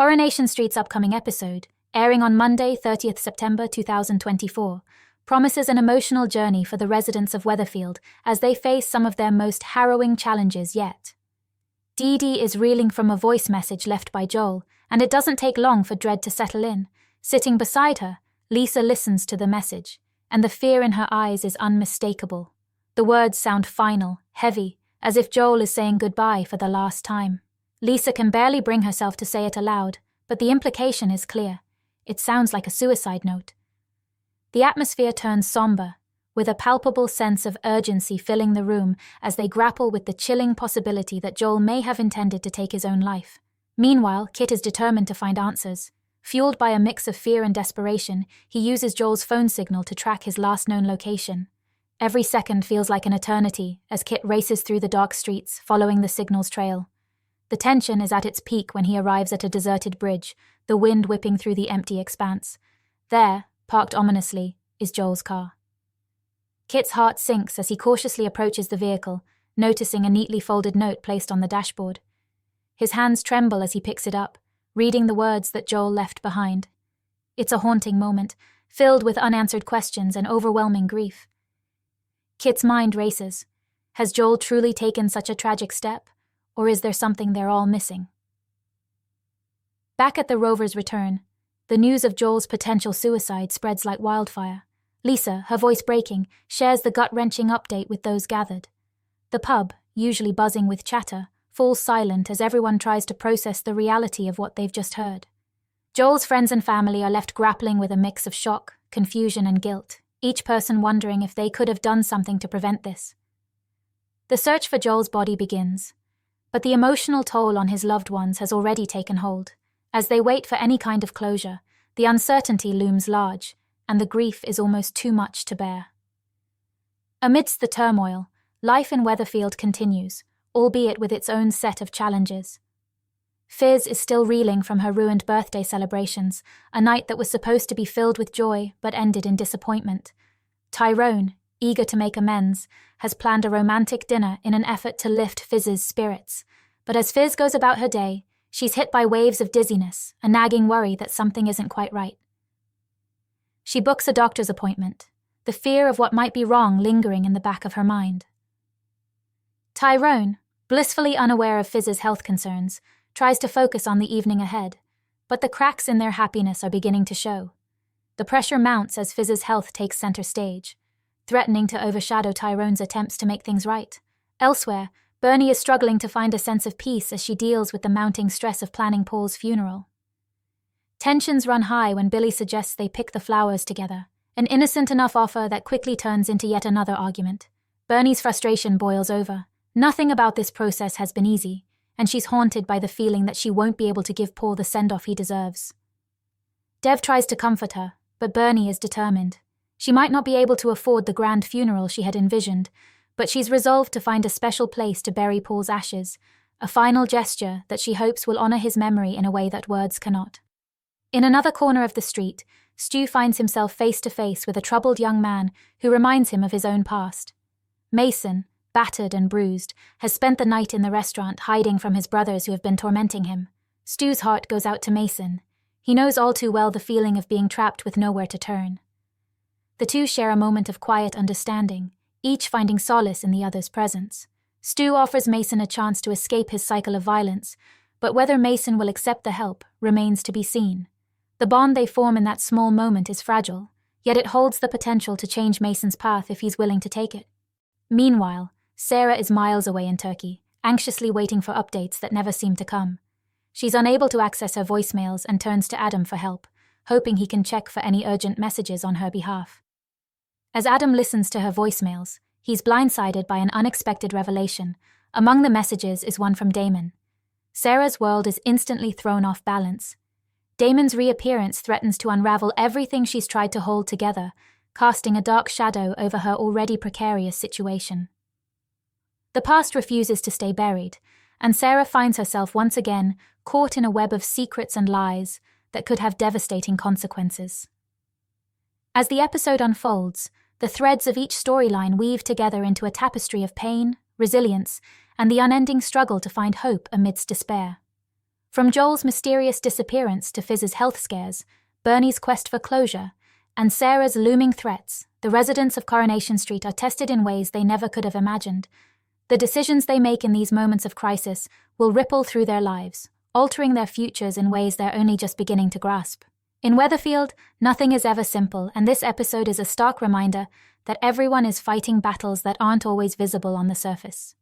Coronation Street's upcoming episode, airing on Monday, 30th September 2024, promises an emotional journey for the residents of Weatherfield as they face some of their most harrowing challenges yet. Dee Dee is reeling from a voice message left by Joel, and it doesn't take long for dread to settle in. Sitting beside her, Lisa listens to the message, and the fear in her eyes is unmistakable. The words sound final, heavy, as if Joel is saying goodbye for the last time. Lisa can barely bring herself to say it aloud, but the implication is clear. It sounds like a suicide note. The atmosphere turns somber, with a palpable sense of urgency filling the room as they grapple with the chilling possibility that Joel may have intended to take his own life. Meanwhile, Kit is determined to find answers. Fueled by a mix of fear and desperation, he uses Joel's phone signal to track his last known location. Every second feels like an eternity as Kit races through the dark streets, following the signal's trail. The tension is at its peak when he arrives at a deserted bridge, the wind whipping through the empty expanse. There, parked ominously, is Joel's car. Kit's heart sinks as he cautiously approaches the vehicle, noticing a neatly folded note placed on the dashboard. His hands tremble as he picks it up, reading the words that Joel left behind. It's a haunting moment, filled with unanswered questions and overwhelming grief. Kit's mind races. Has Joel truly taken such a tragic step, or is there something they're all missing? Back at the Rover's return, the news of Joel's potential suicide spreads like wildfire. Lisa, her voice breaking, shares the gut-wrenching update with those gathered. The pub, usually buzzing with chatter, falls silent as everyone tries to process the reality of what they've just heard. Joel's friends and family are left grappling with a mix of shock, confusion, and guilt, each person wondering if they could have done something to prevent this. The search for Joel's body begins, but the emotional toll on his loved ones has already taken hold. As they wait for any kind of closure, the uncertainty looms large, and the grief is almost too much to bear. Amidst the turmoil, life in Weatherfield continues, albeit with its own set of challenges. Fizz is still reeling from her ruined birthday celebrations, a night that was supposed to be filled with joy but ended in disappointment. Tyrone, eager to make amends, has planned a romantic dinner in an effort to lift Fizz's spirits. But as Fizz goes about her day, she's hit by waves of dizziness, a nagging worry that something isn't quite right. She books a doctor's appointment, the fear of what might be wrong lingering in the back of her mind. Tyrone, blissfully unaware of Fizz's health concerns, tries to focus on the evening ahead, but the cracks in their happiness are beginning to show. The pressure mounts as Fizz's health takes center stage, threatening to overshadow Tyrone's attempts to make things right. Elsewhere, Bernie is struggling to find a sense of peace as she deals with the mounting stress of planning Paul's funeral. Tensions run high when Billy suggests they pick the flowers together, an innocent enough offer that quickly turns into yet another argument. Bernie's frustration boils over. Nothing about this process has been easy, and she's haunted by the feeling that she won't be able to give Paul the send-off he deserves. Dev tries to comfort her, but Bernie is determined. She might not be able to afford the grand funeral she had envisioned, but she's resolved to find a special place to bury Paul's ashes, a final gesture that she hopes will honor his memory in a way that words cannot. In another corner of the street, Stu finds himself face-to-face with a troubled young man who reminds him of his own past. Mason, battered and bruised, has spent the night in the restaurant hiding from his brothers who have been tormenting him. Stu's heart goes out to Mason. He knows all too well the feeling of being trapped with nowhere to turn. The two share a moment of quiet understanding, each finding solace in the other's presence. Stu offers Mason a chance to escape his cycle of violence, but whether Mason will accept the help remains to be seen. The bond they form in that small moment is fragile, yet it holds the potential to change Mason's path if he's willing to take it. Meanwhile, Sarah is miles away in Turkey, anxiously waiting for updates that never seem to come. She's unable to access her voicemails and turns to Adam for help, hoping he can check for any urgent messages on her behalf. As Adam listens to her voicemails, he's blindsided by an unexpected revelation. Among the messages is one from Damon. Sarah's world is instantly thrown off balance. Damon's reappearance threatens to unravel everything she's tried to hold together, casting a dark shadow over her already precarious situation. The past refuses to stay buried, and Sarah finds herself once again caught in a web of secrets and lies that could have devastating consequences. As the episode unfolds, the threads of each storyline weave together into a tapestry of pain, resilience, and the unending struggle to find hope amidst despair. From Joel's mysterious disappearance to Fiz's health scares, Bernie's quest for closure, and Sarah's looming threats, the residents of Coronation Street are tested in ways they never could have imagined. The decisions they make in these moments of crisis will ripple through their lives, altering their futures in ways they're only just beginning to grasp. In Weatherfield, nothing is ever simple, and this episode is a stark reminder that everyone is fighting battles that aren't always visible on the surface.